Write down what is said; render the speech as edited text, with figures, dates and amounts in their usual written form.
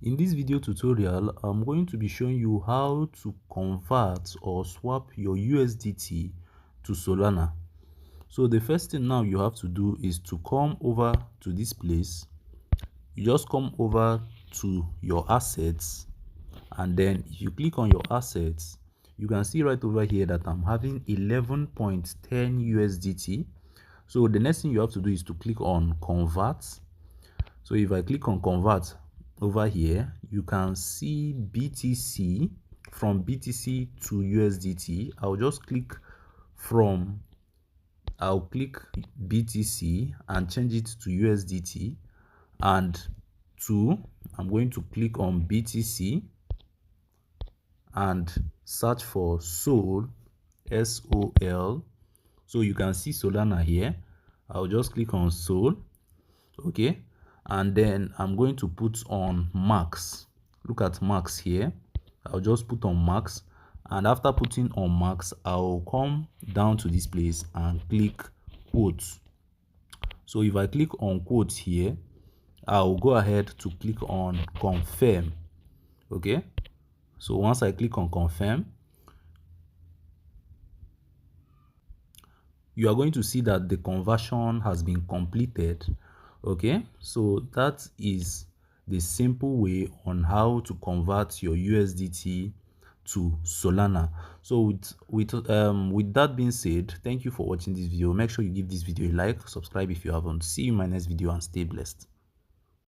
In this video tutorial, I'm going to be showing you how to convert or swap your USDT to Solana. So the first thing now you have to do is to come over to this place. You just come over to your assets, and then if you click on your assets, you can see right over here that I'm having 11.10 USDT. So the next thing you have to do is to click on convert. So if I click on convert over here, you can see BTC. From BTC to USDT, I'll just click I'll click BTC and change it to USDT, and I'm going to click on BTC and search for Sol, SOL. So you can see Solana here. I'll just click on Sol. Okay, and then I'm going to put on max. Look at max here. I'll just put on max, and after putting on max, I'll come down to this place and click quotes. So if I click on quotes here, I'll go ahead to click on confirm. Okay, so once I click on confirm, you are going to see that the conversion has been completed. Okay, so that is the simple way on how to convert your USDT to Solana. So with that being said, thank you for watching this video. Make sure you give this video a like, subscribe if you haven't. See you in my next video, and stay blessed.